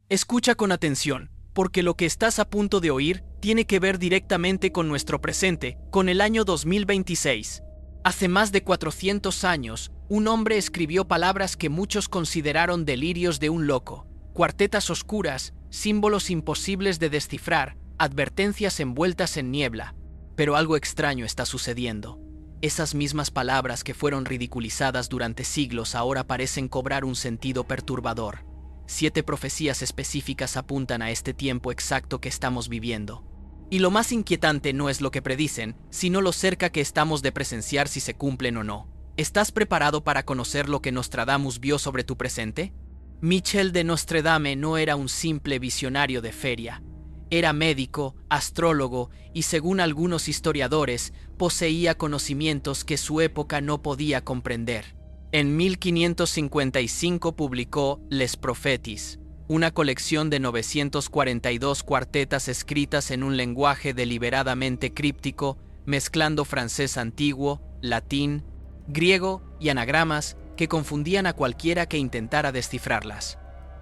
Escucha con atención, porque lo que estás a punto de oír tiene que ver directamente con nuestro presente, con el año 2026. Hace más de 400 años, un hombre escribió palabras que muchos consideraron delirios de un loco, cuartetas oscuras, símbolos imposibles de descifrar, advertencias envueltas en niebla. Pero algo extraño está sucediendo. Esas mismas palabras que fueron ridiculizadas durante siglos ahora parecen cobrar un sentido perturbador. 7 profecías específicas apuntan a este tiempo exacto que estamos viviendo. Y lo más inquietante no es lo que predicen, sino lo cerca que estamos de presenciar si se cumplen o no. ¿Estás preparado para conocer lo que Nostradamus vio sobre tu presente? Michel de Nostredame no era un simple visionario de feria. Era médico, astrólogo y, según algunos historiadores, poseía conocimientos que su época no podía comprender. En 1555 publicó Les Prophéties, una colección de 942 cuartetas escritas en un lenguaje deliberadamente críptico, mezclando francés antiguo, latín, griego y anagramas que confundían a cualquiera que intentara descifrarlas.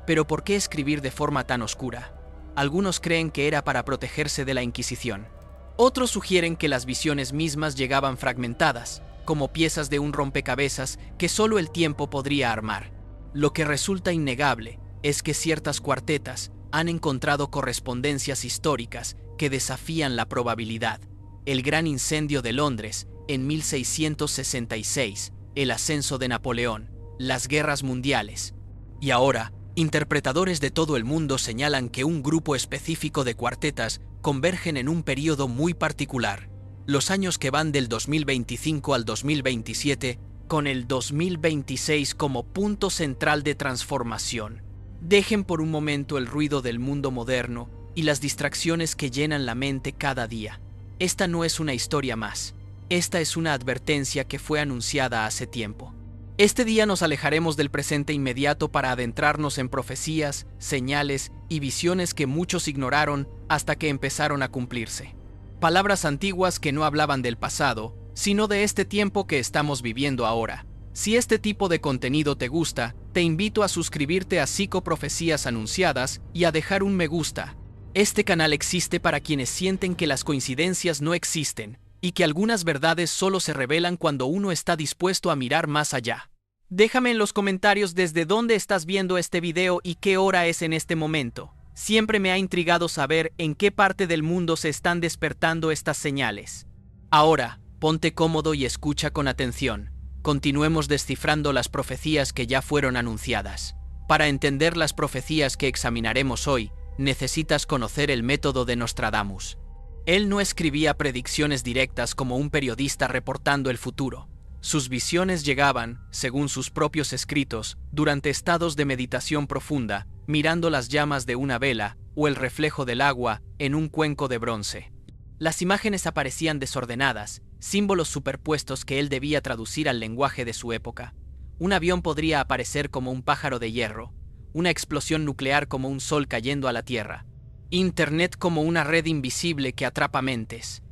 Pero ¿por qué escribir de forma tan oscura? Algunos creen que era para protegerse de la Inquisición. Otros sugieren que las visiones mismas llegaban fragmentadas, como piezas de un rompecabezas que solo el tiempo podría armar. Lo que resulta innegable es que ciertas cuartetas han encontrado correspondencias históricas que desafían la probabilidad. El gran incendio de Londres en 1666, el ascenso de Napoleón, las guerras mundiales. Y ahora, interpretadores de todo el mundo señalan que un grupo específico de cuartetas convergen en un período muy particular. Los años que van del 2025 al 2027, con el 2026 como punto central de transformación. Dejen por un momento el ruido del mundo moderno y las distracciones que llenan la mente cada día. Esta no es una historia más. Esta es una advertencia que fue anunciada hace tiempo. Este día nos alejaremos del presente inmediato para adentrarnos en profecías, señales y visiones que muchos ignoraron hasta que empezaron a cumplirse. Palabras antiguas que no hablaban del pasado, sino de este tiempo que estamos viviendo ahora. Si este tipo de contenido te gusta, te invito a suscribirte a Psicoprofecías Anunciadas y a dejar un me gusta. Este canal existe para quienes sienten que las coincidencias no existen y que algunas verdades solo se revelan cuando uno está dispuesto a mirar más allá. Déjame en los comentarios desde dónde estás viendo este video y qué hora es en este momento. Siempre me ha intrigado saber en qué parte del mundo se están despertando estas señales. Ahora, ponte cómodo y escucha con atención. Continuemos descifrando las profecías que ya fueron anunciadas. Para entender las profecías que examinaremos hoy, necesitas conocer el método de Nostradamus. Él no escribía predicciones directas como un periodista reportando el futuro. Sus visiones llegaban, según sus propios escritos, durante estados de meditación profunda, mirando las llamas de una vela o el reflejo del agua en un cuenco de bronce. Las imágenes aparecían desordenadas, símbolos superpuestos que él debía traducir al lenguaje de su época. Un avión podría aparecer como un pájaro de hierro, una explosión nuclear como un sol cayendo a la Tierra, Internet como una red invisible que atrapa mentes.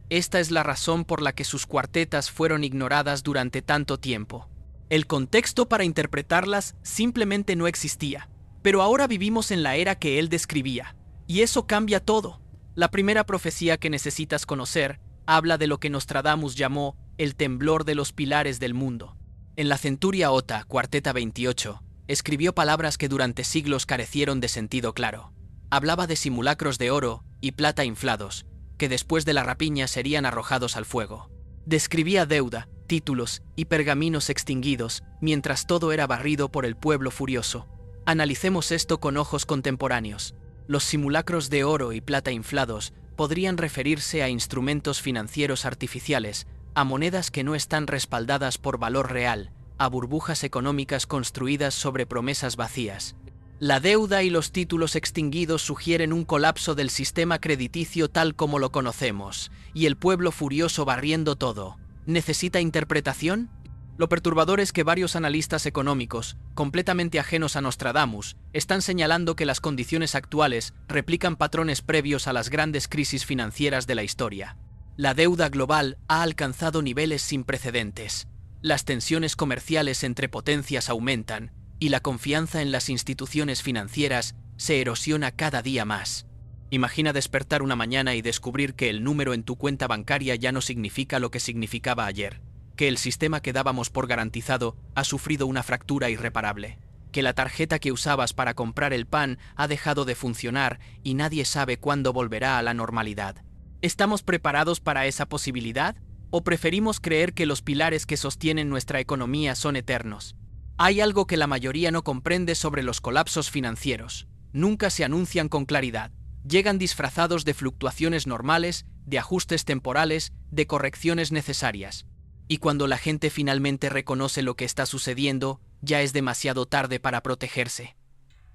Esta es la razón por la que sus cuartetas fueron ignoradas durante tanto tiempo. El contexto para interpretarlas simplemente no existía. Pero ahora vivimos en la era que él describía, y eso cambia todo. La primera profecía que necesitas conocer habla de lo que Nostradamus llamó el temblor de los pilares del mundo. En la Centuria Ota, cuarteta 28, escribió palabras que durante siglos carecieron de sentido claro. Hablaba de simulacros de oro y plata inflados, que después de la rapiña serían arrojados al fuego. Describía deuda, títulos y pergaminos extinguidos, mientras todo era barrido por el pueblo furioso. Analicemos esto con ojos contemporáneos. Los simulacros de oro y plata inflados podrían referirse a instrumentos financieros artificiales, a monedas que no están respaldadas por valor real, a burbujas económicas construidas sobre promesas vacías. La deuda y los títulos extinguidos sugieren un colapso del sistema crediticio tal como lo conocemos, y el pueblo furioso barriendo todo. ¿Necesita interpretación? Lo perturbador es que varios analistas económicos, completamente ajenos a Nostradamus, están señalando que las condiciones actuales replican patrones previos a las grandes crisis financieras de la historia. La deuda global ha alcanzado niveles sin precedentes. Las tensiones comerciales entre potencias aumentan, y la confianza en las instituciones financieras se erosiona cada día más. Imagina despertar una mañana y descubrir que el número en tu cuenta bancaria ya no significa lo que significaba ayer, que el sistema que dábamos por garantizado ha sufrido una fractura irreparable, que la tarjeta que usabas para comprar el pan ha dejado de funcionar y nadie sabe cuándo volverá a la normalidad. ¿Estamos preparados para esa posibilidad? ¿O preferimos creer que los pilares que sostienen nuestra economía son eternos? Hay algo que la mayoría no comprende sobre los colapsos financieros. Nunca se anuncian con claridad. Llegan disfrazados de fluctuaciones normales, de ajustes temporales, de correcciones necesarias. Y cuando la gente finalmente reconoce lo que está sucediendo, ya es demasiado tarde para protegerse.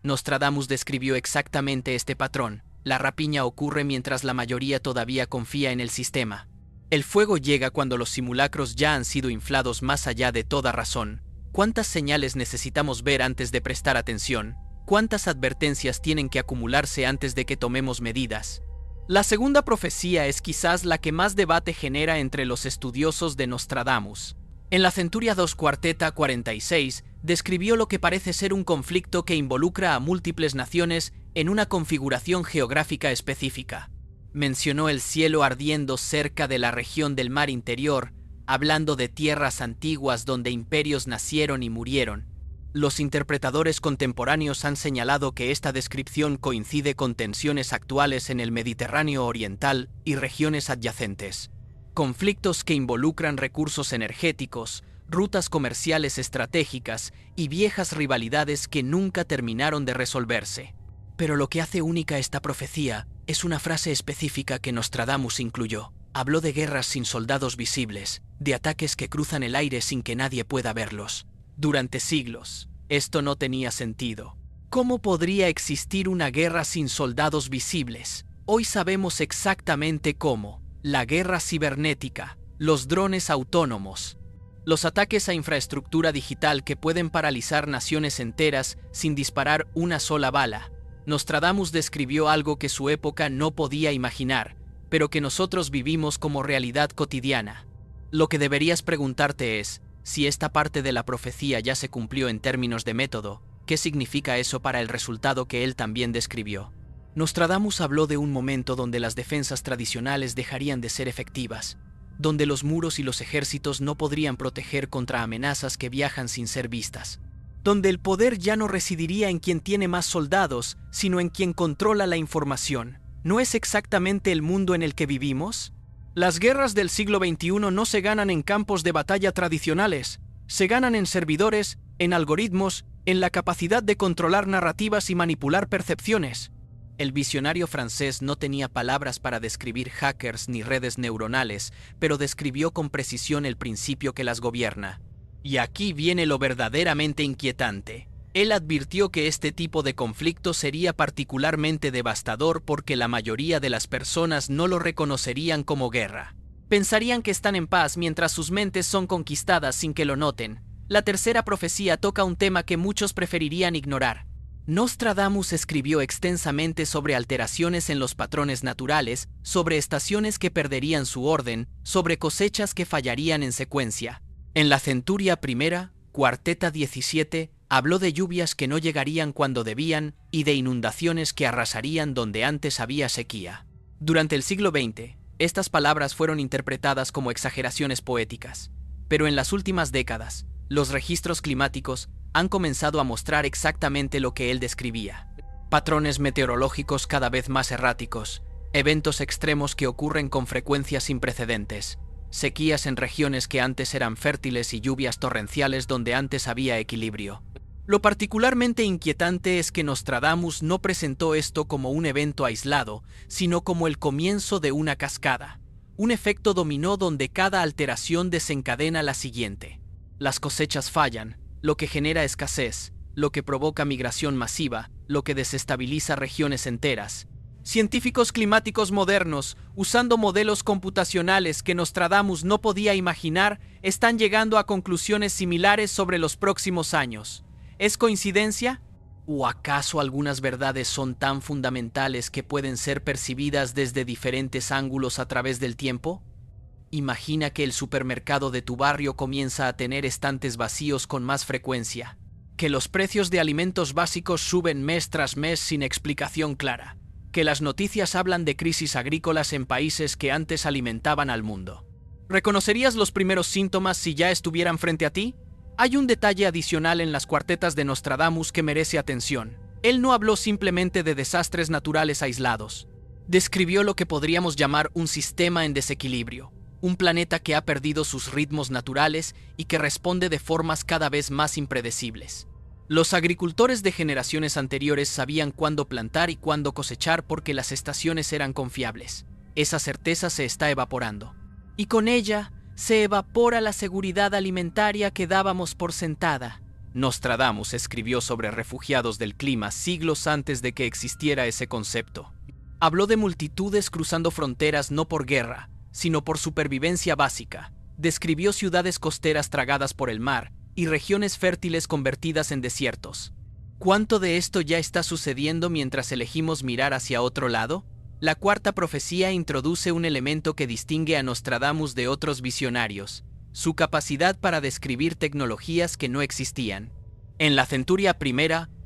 Nostradamus describió exactamente este patrón. La rapiña ocurre mientras la mayoría todavía confía en el sistema. El fuego llega cuando los simulacros ya han sido inflados más allá de toda razón. ¿Cuántas señales necesitamos ver antes de prestar atención? ¿Cuántas advertencias tienen que acumularse antes de que tomemos medidas? La segunda profecía es quizás la que más debate genera entre los estudiosos de Nostradamus. En la Centuria II Cuarteta 46 describió lo que parece ser un conflicto que involucra a múltiples naciones en una configuración geográfica específica. Mencionó el cielo ardiendo cerca de la región del mar interior, hablando de tierras antiguas donde imperios nacieron y murieron. Los interpretadores contemporáneos han señalado que esta descripción coincide con tensiones actuales en el Mediterráneo oriental y regiones adyacentes. Conflictos que involucran recursos energéticos, rutas comerciales estratégicas y viejas rivalidades que nunca terminaron de resolverse. Pero lo que hace única esta profecía es una frase específica que Nostradamus incluyó. Habló de guerras sin soldados visibles, de ataques que cruzan el aire sin que nadie pueda verlos. Durante siglos, esto no tenía sentido. ¿Cómo podría existir una guerra sin soldados visibles? Hoy sabemos exactamente cómo. La guerra cibernética, los drones autónomos, los ataques a infraestructura digital que pueden paralizar naciones enteras sin disparar una sola bala. Nostradamus describió algo que su época no podía imaginar, pero que nosotros vivimos como realidad cotidiana. Lo que deberías preguntarte es, si esta parte de la profecía ya se cumplió en términos de método, ¿qué significa eso para el resultado que él también describió? Nostradamus habló de un momento donde las defensas tradicionales dejarían de ser efectivas, donde los muros y los ejércitos no podrían proteger contra amenazas que viajan sin ser vistas, donde el poder ya no residiría en quien tiene más soldados, sino en quien controla la información. ¿No es exactamente el mundo en el que vivimos? Las guerras del siglo XXI no se ganan en campos de batalla tradicionales, se ganan en servidores, en algoritmos, en la capacidad de controlar narrativas y manipular percepciones. El visionario francés no tenía palabras para describir hackers ni redes neuronales, pero describió con precisión el principio que las gobierna. Y aquí viene lo verdaderamente inquietante. Él advirtió que este tipo de conflicto sería particularmente devastador porque la mayoría de las personas no lo reconocerían como guerra. Pensarían que están en paz mientras sus mentes son conquistadas sin que lo noten. La tercera profecía toca un tema que muchos preferirían ignorar. Nostradamus escribió extensamente sobre alteraciones en los patrones naturales, sobre estaciones que perderían su orden, sobre cosechas que fallarían en secuencia. En la Centuria I, Cuarteta 17, habló de lluvias que no llegarían cuando debían y de inundaciones que arrasarían donde antes había sequía. Durante el siglo XX, estas palabras fueron interpretadas como exageraciones poéticas, pero en las últimas décadas, los registros climáticos han comenzado a mostrar exactamente lo que él describía. Patrones meteorológicos cada vez más erráticos, eventos extremos que ocurren con frecuencia sin precedentes, sequías en regiones que antes eran fértiles y lluvias torrenciales donde antes había equilibrio. Lo particularmente inquietante es que Nostradamus no presentó esto como un evento aislado, sino como el comienzo de una cascada, un efecto dominó donde cada alteración desencadena la siguiente. Las cosechas fallan, lo que genera escasez, lo que provoca migración masiva, lo que desestabiliza regiones enteras. Científicos climáticos modernos, usando modelos computacionales que Nostradamus no podía imaginar, están llegando a conclusiones similares sobre los próximos años. ¿Es coincidencia? ¿O acaso algunas verdades son tan fundamentales que pueden ser percibidas desde diferentes ángulos a través del tiempo? Imagina que el supermercado de tu barrio comienza a tener estantes vacíos con más frecuencia, que los precios de alimentos básicos suben mes tras mes sin explicación clara, que las noticias hablan de crisis agrícolas en países que antes alimentaban al mundo. ¿Reconocerías los primeros síntomas si ya estuvieran frente a ti? Hay un detalle adicional en las cuartetas de Nostradamus que merece atención. Él no habló simplemente de desastres naturales aislados. Describió lo que podríamos llamar un sistema en desequilibrio, un planeta que ha perdido sus ritmos naturales y que responde de formas cada vez más impredecibles. Los agricultores de generaciones anteriores sabían cuándo plantar y cuándo cosechar porque las estaciones eran confiables. Esa certeza se está evaporando. Y con ella se evapora la seguridad alimentaria que dábamos por sentada. Nostradamus escribió sobre refugiados del clima siglos antes de que existiera ese concepto. Habló de multitudes cruzando fronteras no por guerra, sino por supervivencia básica. Describió ciudades costeras tragadas por el mar y regiones fértiles convertidas en desiertos. ¿Cuánto de esto ya está sucediendo mientras elegimos mirar hacia otro lado? La cuarta profecía introduce un elemento que distingue a Nostradamus de otros visionarios: su capacidad para describir tecnologías que no existían. En la Centuria I,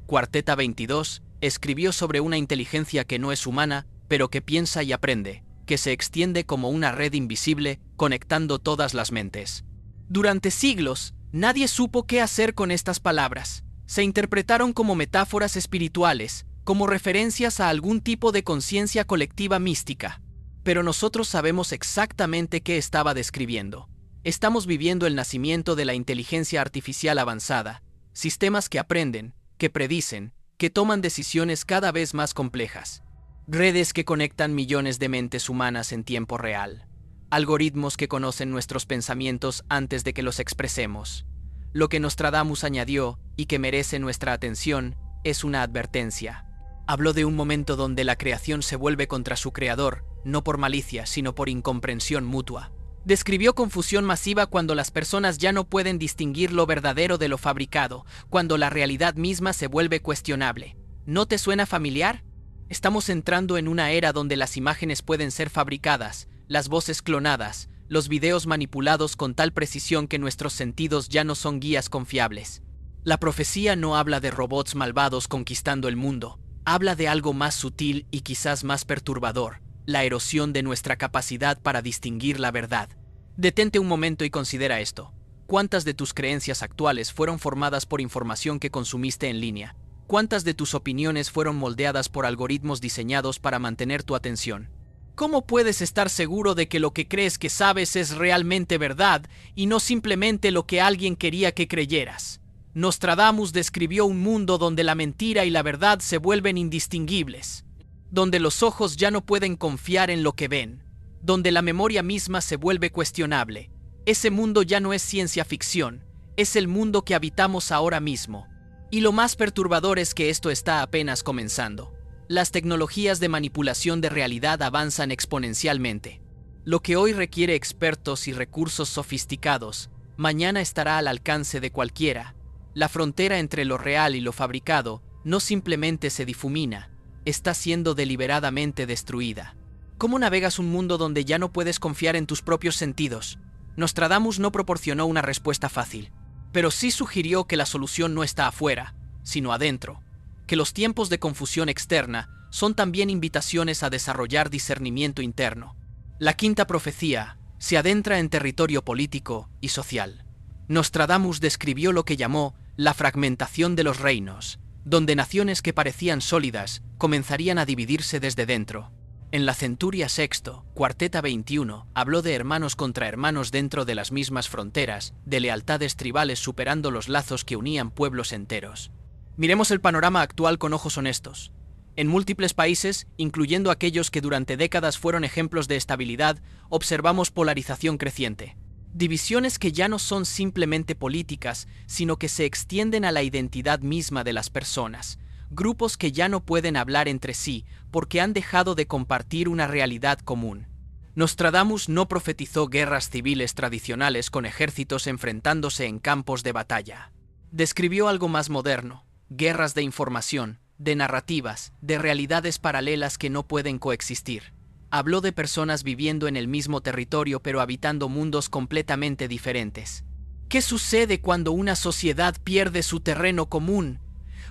Cuarteta 22, escribió sobre una inteligencia que no es humana, pero que piensa y aprende, que se extiende como una red invisible, conectando todas las mentes. Durante siglos, nadie supo qué hacer con estas palabras. Se interpretaron como metáforas espirituales, como referencias a algún tipo de conciencia colectiva mística. Pero nosotros sabemos exactamente qué estaba describiendo. Estamos viviendo el nacimiento de la inteligencia artificial avanzada, sistemas que aprenden, que predicen, que toman decisiones cada vez más complejas. Redes que conectan millones de mentes humanas en tiempo real. Algoritmos que conocen nuestros pensamientos antes de que los expresemos. Lo que Nostradamus añadió, y que merece nuestra atención, es una advertencia. Habló de un momento donde la creación se vuelve contra su creador, no por malicia, sino por incomprensión mutua. Describió confusión masiva cuando las personas ya no pueden distinguir lo verdadero de lo fabricado, cuando la realidad misma se vuelve cuestionable. ¿No te suena familiar? Estamos entrando en una era donde las imágenes pueden ser fabricadas, las voces clonadas, los videos manipulados con tal precisión que nuestros sentidos ya no son guías confiables. La profecía no habla de robots malvados conquistando el mundo. Habla de algo más sutil y quizás más perturbador: la erosión de nuestra capacidad para distinguir la verdad. Detente un momento y considera esto. ¿Cuántas de tus creencias actuales fueron formadas por información que consumiste en línea? ¿Cuántas de tus opiniones fueron moldeadas por algoritmos diseñados para mantener tu atención? ¿Cómo puedes estar seguro de que lo que crees que sabes es realmente verdad y no simplemente lo que alguien quería que creyeras? Nostradamus describió un mundo donde la mentira y la verdad se vuelven indistinguibles, donde los ojos ya no pueden confiar en lo que ven, donde la memoria misma se vuelve cuestionable. Ese mundo ya no es ciencia ficción, es el mundo que habitamos ahora mismo. Y lo más perturbador es que esto está apenas comenzando. Las tecnologías de manipulación de realidad avanzan exponencialmente. Lo que hoy requiere expertos y recursos sofisticados, mañana estará al alcance de cualquiera. La frontera entre lo real y lo fabricado no simplemente se difumina, está siendo deliberadamente destruida. ¿Cómo navegas un mundo donde ya no puedes confiar en tus propios sentidos? Nostradamus no proporcionó una respuesta fácil, pero sí sugirió que la solución no está afuera, sino adentro, que los tiempos de confusión externa son también invitaciones a desarrollar discernimiento interno. La quinta profecía se adentra en territorio político y social. Nostradamus describió lo que llamó la fragmentación de los reinos, donde naciones que parecían sólidas comenzarían a dividirse desde dentro. En la Centuria VI, Cuarteta 21, habló de hermanos contra hermanos dentro de las mismas fronteras, de lealtades tribales superando los lazos que unían pueblos enteros. Miremos el panorama actual con ojos honestos. En múltiples países, incluyendo aquellos que durante décadas fueron ejemplos de estabilidad, observamos polarización creciente. Divisiones que ya no son simplemente políticas, sino que se extienden a la identidad misma de las personas. Grupos que ya no pueden hablar entre sí porque han dejado de compartir una realidad común. Nostradamus no profetizó guerras civiles tradicionales con ejércitos enfrentándose en campos de batalla. Describió algo más moderno: guerras de información, de narrativas, de realidades paralelas que no pueden coexistir. Habló de personas viviendo en el mismo territorio pero habitando mundos completamente diferentes. ¿Qué sucede cuando una sociedad pierde su terreno común?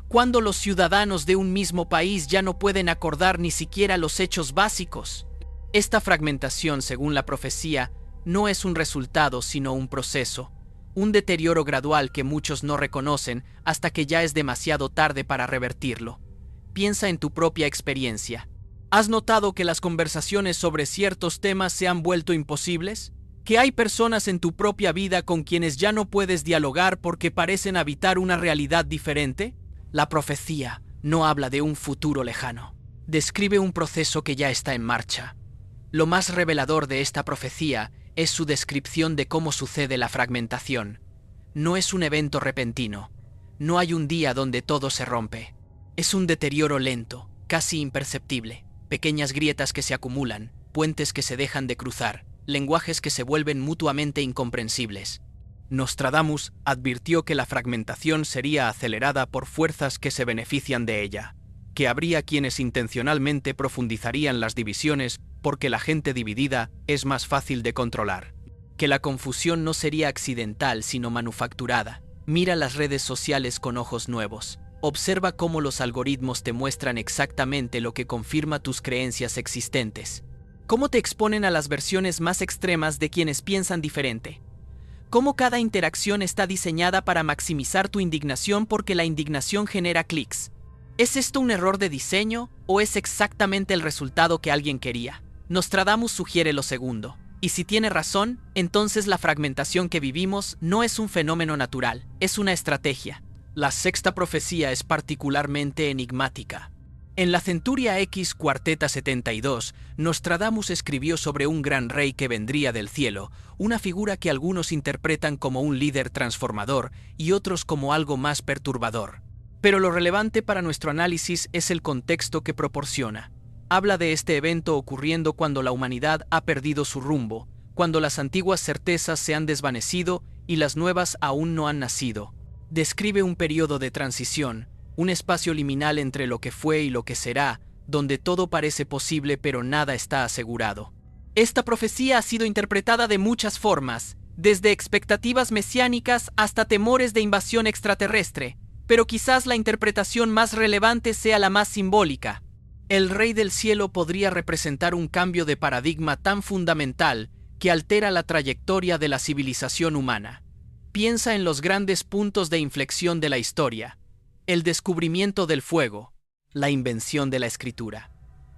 Cuando los ciudadanos de un mismo país ya no pueden acordar ni siquiera los hechos básicos. Esta fragmentación, según la profecía, no es un resultado sino un proceso, un deterioro gradual que muchos no reconocen hasta que ya es demasiado tarde para revertirlo. Piensa en tu propia experiencia. ¿Has notado que las conversaciones sobre ciertos temas se han vuelto imposibles? ¿Que hay personas en tu propia vida con quienes ya no puedes dialogar porque parecen habitar una realidad diferente? La profecía no habla de un futuro lejano. Describe un proceso que ya está en marcha. Lo más revelador de esta profecía es su descripción de cómo sucede la fragmentación. No es un evento repentino. No hay un día donde todo se rompe. Es un deterioro lento, casi imperceptible. Pequeñas grietas que se acumulan, puentes que se dejan de cruzar, lenguajes que se vuelven mutuamente incomprensibles. Nostradamus advirtió que la fragmentación sería acelerada por fuerzas que se benefician de ella, que habría quienes intencionalmente profundizarían las divisiones porque la gente dividida es más fácil de controlar, que la confusión no sería accidental sino manufacturada. Mira las redes sociales con ojos nuevos. Observa cómo los algoritmos te muestran exactamente lo que confirma tus creencias existentes. Cómo te exponen a las versiones más extremas de quienes piensan diferente. Cómo cada interacción está diseñada para maximizar tu indignación porque la indignación genera clics. ¿Es esto un error de diseño o es exactamente el resultado que alguien quería? Nostradamus sugiere lo segundo. Y si tiene razón, entonces la fragmentación que vivimos no es un fenómeno natural, es una estrategia. La sexta profecía es particularmente enigmática. En la Centuria X Cuarteta 72, Nostradamus escribió sobre un gran rey que vendría del cielo, una figura que algunos interpretan como un líder transformador y otros como algo más perturbador. Pero lo relevante para nuestro análisis es el contexto que proporciona. Habla de este evento ocurriendo cuando la humanidad ha perdido su rumbo, cuando las antiguas certezas se han desvanecido y las nuevas aún no han nacido. Describe un periodo de transición, un espacio liminal entre lo que fue y lo que será, donde todo parece posible pero nada está asegurado. Esta profecía ha sido interpretada de muchas formas, desde expectativas mesiánicas hasta temores de invasión extraterrestre, pero quizás la interpretación más relevante sea la más simbólica. El Rey del Cielo podría representar un cambio de paradigma tan fundamental que altera la trayectoria de la civilización humana. Piensa en los grandes puntos de inflexión de la historia. El descubrimiento del fuego, la invención de la escritura,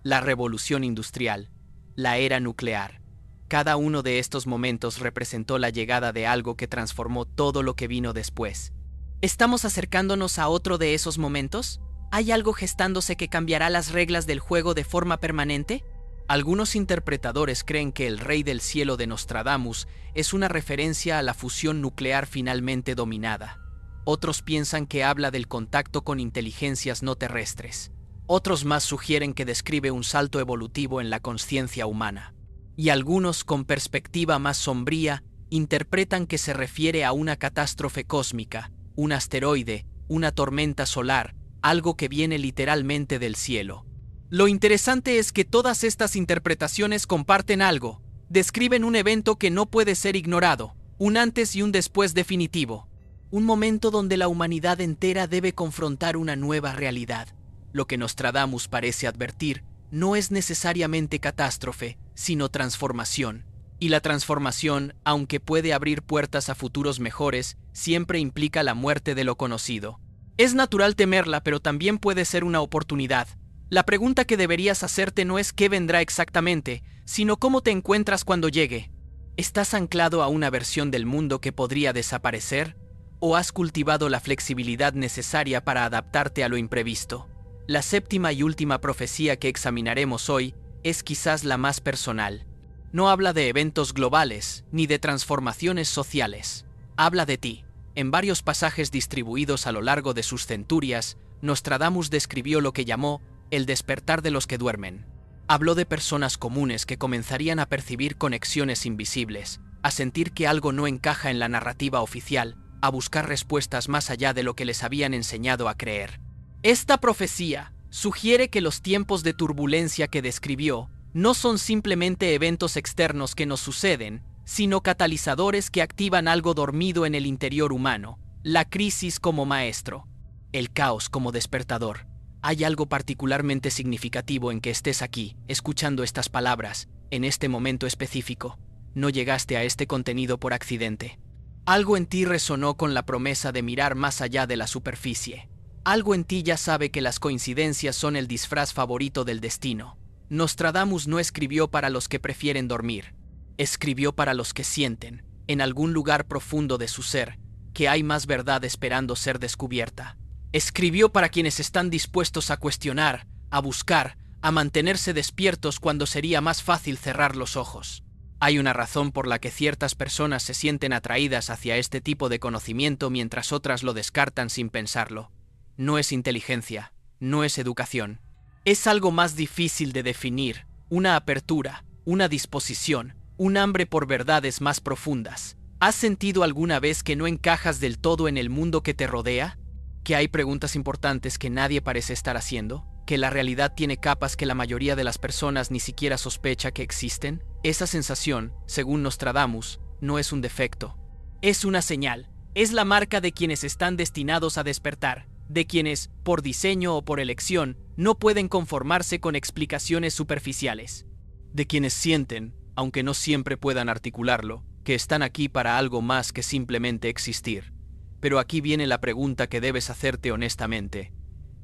la revolución industrial, la era nuclear. Cada uno de estos momentos representó la llegada de algo que transformó todo lo que vino después. ¿Estamos acercándonos a otro de esos momentos? ¿Hay algo gestándose que cambiará las reglas del juego de forma permanente? Algunos interpretadores creen que el Rey del Cielo de Nostradamus es una referencia a la fusión nuclear finalmente dominada. Otros piensan que habla del contacto con inteligencias no terrestres. Otros más sugieren que describe un salto evolutivo en la conciencia humana. Y algunos, con perspectiva más sombría, interpretan que se refiere a una catástrofe cósmica, un asteroide, una tormenta solar, algo que viene literalmente del cielo. Lo interesante es que todas estas interpretaciones comparten algo. Describen un evento que no puede ser ignorado, un antes y un después definitivo. Un momento donde la humanidad entera debe confrontar una nueva realidad. Lo que Nostradamus parece advertir no es necesariamente catástrofe, sino transformación. Y la transformación, aunque puede abrir puertas a futuros mejores, siempre implica la muerte de lo conocido. Es natural temerla, pero también puede ser una oportunidad. La pregunta que deberías hacerte no es qué vendrá exactamente, sino cómo te encuentras cuando llegue. ¿Estás anclado a una versión del mundo que podría desaparecer? ¿O has cultivado la flexibilidad necesaria para adaptarte a lo imprevisto? La séptima y última profecía que examinaremos hoy es quizás la más personal. No habla de eventos globales ni de transformaciones sociales. Habla de ti. En varios pasajes distribuidos a lo largo de sus centurias, Nostradamus describió lo que llamó el despertar de los que duermen. Habló de personas comunes que comenzarían a percibir conexiones invisibles, a sentir que algo no encaja en la narrativa oficial, a buscar respuestas más allá de lo que les habían enseñado a creer. Esta profecía sugiere que los tiempos de turbulencia que describió no son simplemente eventos externos que nos suceden, sino catalizadores que activan algo dormido en el interior humano, la crisis como maestro, el caos como despertador. Hay algo particularmente significativo en que estés aquí, escuchando estas palabras, en este momento específico. No llegaste a este contenido por accidente. Algo en ti resonó con la promesa de mirar más allá de la superficie. Algo en ti ya sabe que las coincidencias son el disfraz favorito del destino. Nostradamus no escribió para los que prefieren dormir. Escribió para los que sienten, en algún lugar profundo de su ser, que hay más verdad esperando ser descubierta. Escribió para quienes están dispuestos a cuestionar, a buscar, a mantenerse despiertos cuando sería más fácil cerrar los ojos. Hay una razón por la que ciertas personas se sienten atraídas hacia este tipo de conocimiento mientras otras lo descartan sin pensarlo. No es inteligencia, no es educación. Es algo más difícil de definir, una apertura, una disposición, un hambre por verdades más profundas. ¿Has sentido alguna vez que no encajas del todo en el mundo que te rodea? ¿Que hay preguntas importantes que nadie parece estar haciendo? ¿Que la realidad tiene capas que la mayoría de las personas ni siquiera sospecha que existen? Esa sensación, según Nostradamus, no es un defecto. Es una señal. Es la marca de quienes están destinados a despertar, de quienes, por diseño o por elección, no pueden conformarse con explicaciones superficiales. De quienes sienten, aunque no siempre puedan articularlo, que están aquí para algo más que simplemente existir. Pero aquí viene la pregunta que debes hacerte honestamente.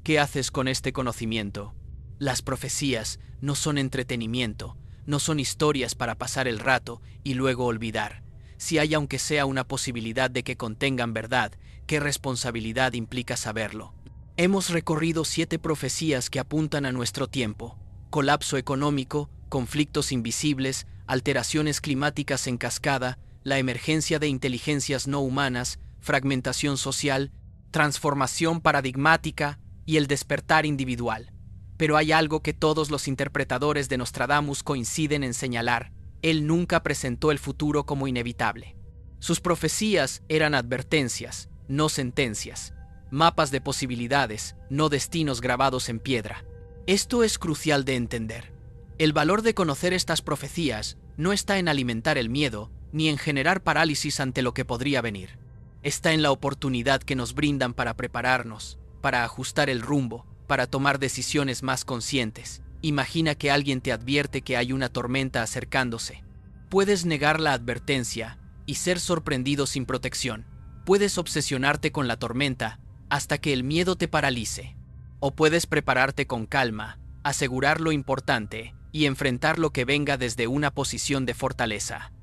¿Qué haces con este conocimiento? Las profecías no son entretenimiento, no son historias para pasar el rato y luego olvidar. Si hay aunque sea una posibilidad de que contengan verdad, ¿qué responsabilidad implica saberlo? Hemos recorrido 7 profecías que apuntan a nuestro tiempo: colapso económico, conflictos invisibles, alteraciones climáticas en cascada, la emergencia de inteligencias no humanas, fragmentación social, transformación paradigmática y el despertar individual. Pero hay algo que todos los interpretadores de Nostradamus coinciden en señalar: él nunca presentó el futuro como inevitable. Sus profecías eran advertencias, no sentencias, mapas de posibilidades, no destinos grabados en piedra. Esto es crucial de entender. El valor de conocer estas profecías no está en alimentar el miedo, ni en generar parálisis ante lo que podría venir. Está en la oportunidad que nos brindan para prepararnos, para ajustar el rumbo, para tomar decisiones más conscientes. Imagina que alguien te advierte que hay una tormenta acercándose. Puedes negar la advertencia y ser sorprendido sin protección. Puedes obsesionarte con la tormenta hasta que el miedo te paralice. O puedes prepararte con calma, asegurar lo importante y enfrentar lo que venga desde una posición de fortaleza.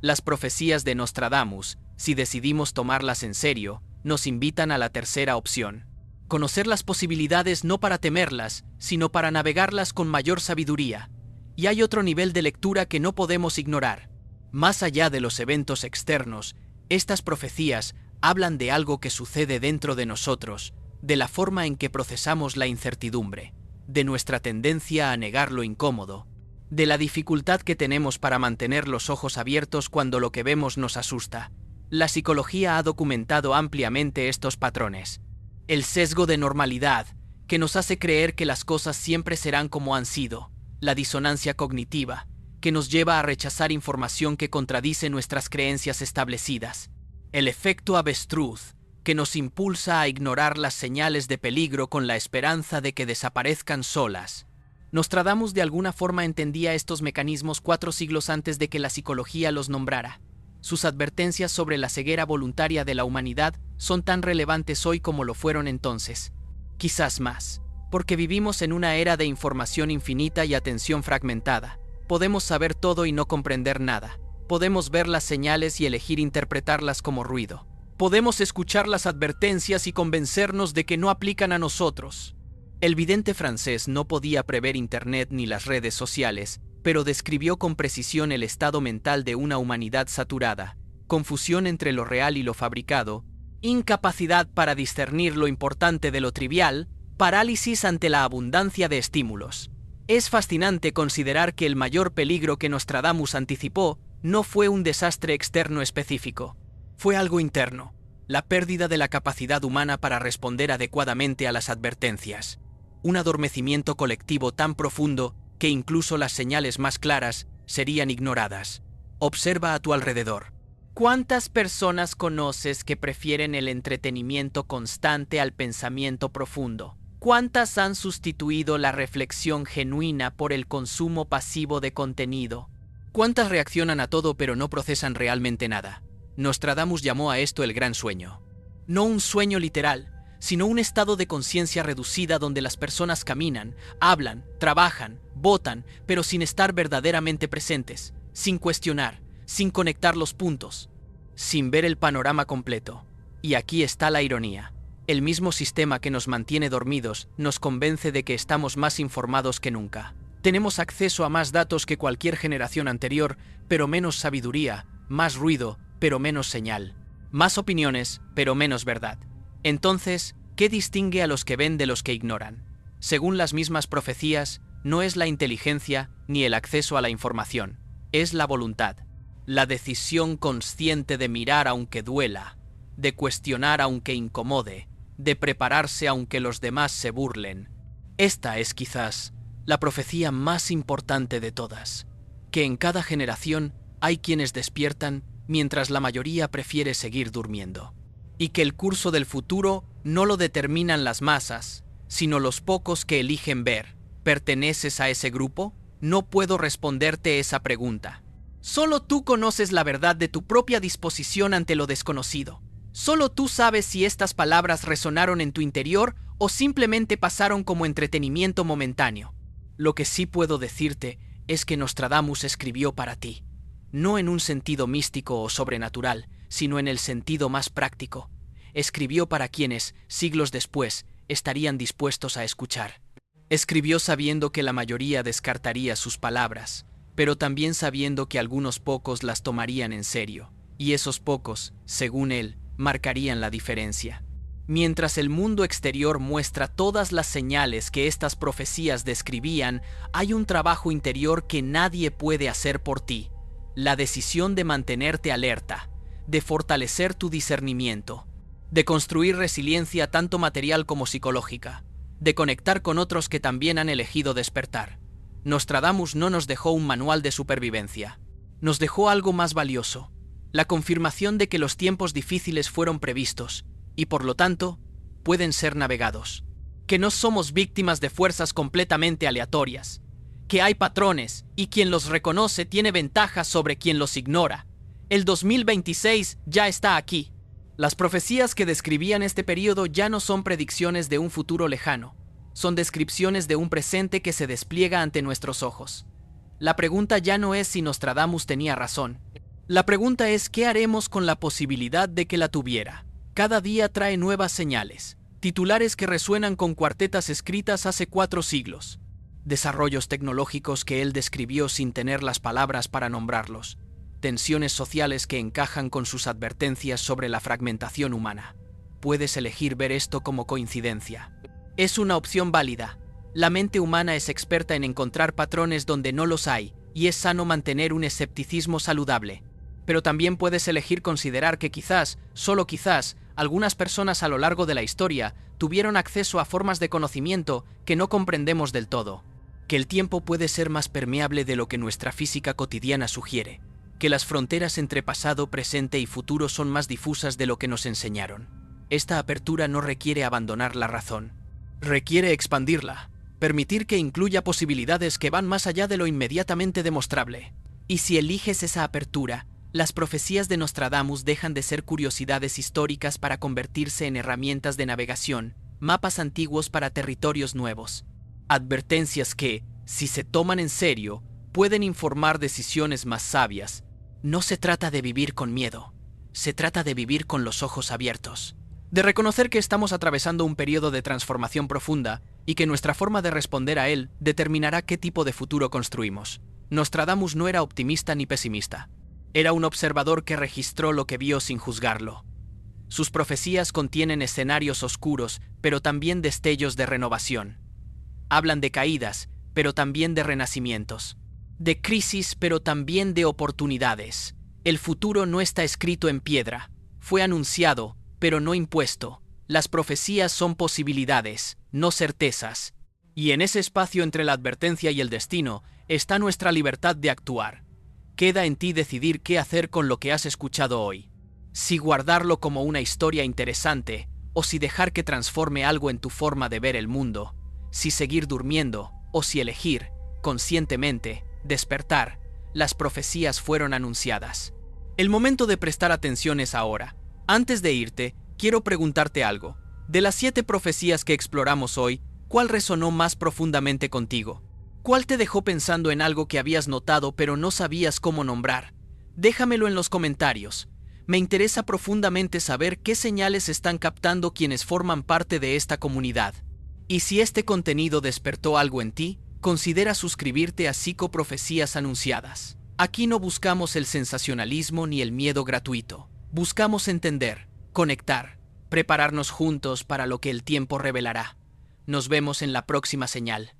Las profecías de Nostradamus, si decidimos tomarlas en serio, nos invitan a la tercera opción. Conocer las posibilidades no para temerlas, sino para navegarlas con mayor sabiduría. Y hay otro nivel de lectura que no podemos ignorar. Más allá de los eventos externos, estas profecías hablan de algo que sucede dentro de nosotros, de la forma en que procesamos la incertidumbre, de nuestra tendencia a negar lo incómodo, de la dificultad que tenemos para mantener los ojos abiertos cuando lo que vemos nos asusta. La psicología ha documentado ampliamente estos patrones. El sesgo de normalidad, que nos hace creer que las cosas siempre serán como han sido. La disonancia cognitiva, que nos lleva a rechazar información que contradice nuestras creencias establecidas. El efecto avestruz, que nos impulsa a ignorar las señales de peligro con la esperanza de que desaparezcan solas. Nostradamus de alguna forma entendía estos mecanismos 4 siglos antes de que la psicología los nombrara. Sus advertencias sobre la ceguera voluntaria de la humanidad son tan relevantes hoy como lo fueron entonces. Quizás más, porque vivimos en una era de información infinita y atención fragmentada. Podemos saber todo y no comprender nada. Podemos ver las señales y elegir interpretarlas como ruido. Podemos escuchar las advertencias y convencernos de que no aplican a nosotros. El vidente francés no podía prever Internet ni las redes sociales, pero describió con precisión el estado mental de una humanidad saturada, confusión entre lo real y lo fabricado, incapacidad para discernir lo importante de lo trivial, parálisis ante la abundancia de estímulos. Es fascinante considerar que el mayor peligro que Nostradamus anticipó no fue un desastre externo específico, fue algo interno, la pérdida de la capacidad humana para responder adecuadamente a las advertencias, un adormecimiento colectivo tan profundo que incluso las señales más claras serían ignoradas. Observa a tu alrededor. ¿Cuántas personas conoces que prefieren el entretenimiento constante al pensamiento profundo? ¿Cuántas han sustituido la reflexión genuina por el consumo pasivo de contenido? ¿Cuántas reaccionan a todo pero no procesan realmente nada? Nostradamus llamó a esto el gran sueño. No un sueño literal, sino un estado de conciencia reducida donde las personas caminan, hablan, trabajan, votan, pero sin estar verdaderamente presentes, sin cuestionar, sin conectar los puntos, sin ver el panorama completo. Y aquí está la ironía. El mismo sistema que nos mantiene dormidos nos convence de que estamos más informados que nunca. Tenemos acceso a más datos que cualquier generación anterior, pero menos sabiduría, más ruido, pero menos señal, más opiniones, pero menos verdad. Entonces, ¿qué distingue a los que ven de los que ignoran? Según las mismas profecías, no es la inteligencia ni el acceso a la información, es la voluntad, la decisión consciente de mirar aunque duela, de cuestionar aunque incomode, de prepararse aunque los demás se burlen. Esta es quizás la profecía más importante de todas, que en cada generación hay quienes despiertan mientras la mayoría prefiere seguir durmiendo, y que el curso del futuro no lo determinan las masas, sino los pocos que eligen ver. ¿Perteneces a ese grupo? No puedo responderte esa pregunta. Solo tú conoces la verdad de tu propia disposición ante lo desconocido. Solo tú sabes si estas palabras resonaron en tu interior o simplemente pasaron como entretenimiento momentáneo. Lo que sí puedo decirte es que Nostradamus escribió para ti, no en un sentido místico o sobrenatural, sino en el sentido más práctico. Escribió para quienes, siglos después, estarían dispuestos a escuchar. Escribió sabiendo que la mayoría descartaría sus palabras, pero también sabiendo que algunos pocos las tomarían en serio, y esos pocos, según él, marcarían la diferencia. Mientras el mundo exterior muestra todas las señales que estas profecías describían, hay un trabajo interior que nadie puede hacer por ti. La decisión de mantenerte alerta, de fortalecer tu discernimiento, de construir resiliencia tanto material como psicológica, de conectar con otros que también han elegido despertar. Nostradamus no nos dejó un manual de supervivencia. Nos dejó algo más valioso, la confirmación de que los tiempos difíciles fueron previstos y, por lo tanto, pueden ser navegados. Que no somos víctimas de fuerzas completamente aleatorias, que hay patrones y quien los reconoce tiene ventaja sobre quien los ignora. El 2026 ya está aquí. Las profecías que describían este periodo ya no son predicciones de un futuro lejano, son descripciones de un presente que se despliega ante nuestros ojos. La pregunta ya no es si Nostradamus tenía razón. La pregunta es ¿qué haremos con la posibilidad de que la tuviera? Cada día trae nuevas señales, titulares que resuenan con cuartetas escritas hace 4 siglos, desarrollos tecnológicos que él describió sin tener las palabras para nombrarlos, tensiones sociales que encajan con sus advertencias sobre la fragmentación humana. Puedes elegir ver esto como coincidencia. Es una opción válida. La mente humana es experta en encontrar patrones donde no los hay, y es sano mantener un escepticismo saludable. Pero también puedes elegir considerar que quizás, solo quizás, algunas personas a lo largo de la historia tuvieron acceso a formas de conocimiento que no comprendemos del todo. Que el tiempo puede ser más permeable de lo que nuestra física cotidiana sugiere. Que las fronteras entre pasado, presente y futuro son más difusas de lo que nos enseñaron. Esta apertura no requiere abandonar la razón. Requiere expandirla, permitir que incluya posibilidades que van más allá de lo inmediatamente demostrable. Y si eliges esa apertura, las profecías de Nostradamus dejan de ser curiosidades históricas para convertirse en herramientas de navegación, mapas antiguos para territorios nuevos. Advertencias que, si se toman en serio, pueden informar decisiones más sabias. No se trata de vivir con miedo, se trata de vivir con los ojos abiertos. De reconocer que estamos atravesando un periodo de transformación profunda y que nuestra forma de responder a él determinará qué tipo de futuro construimos. Nostradamus no era optimista ni pesimista. Era un observador que registró lo que vio sin juzgarlo. Sus profecías contienen escenarios oscuros, pero también destellos de renovación. Hablan de caídas, pero también de renacimientos. De crisis, pero también de oportunidades. El futuro no está escrito en piedra. Fue anunciado, pero no impuesto. Las profecías son posibilidades, no certezas. Y en ese espacio entre la advertencia y el destino está nuestra libertad de actuar. Queda en ti decidir qué hacer con lo que has escuchado hoy. Si guardarlo como una historia interesante, o si dejar que transforme algo en tu forma de ver el mundo, si seguir durmiendo, o si elegir, conscientemente, despertar. Las profecías fueron anunciadas. El momento de prestar atención es ahora. Antes de irte, quiero preguntarte algo. De las 7 profecías que exploramos hoy, ¿cuál resonó más profundamente contigo? ¿Cuál te dejó pensando en algo que habías notado pero no sabías cómo nombrar? Déjamelo en los comentarios. Me interesa profundamente saber qué señales están captando quienes forman parte de esta comunidad. Y si este contenido despertó algo en ti, considera suscribirte a Psicoprofecías Anunciadas. Aquí no buscamos el sensacionalismo ni el miedo gratuito. Buscamos entender, conectar, prepararnos juntos para lo que el tiempo revelará. Nos vemos en la próxima señal.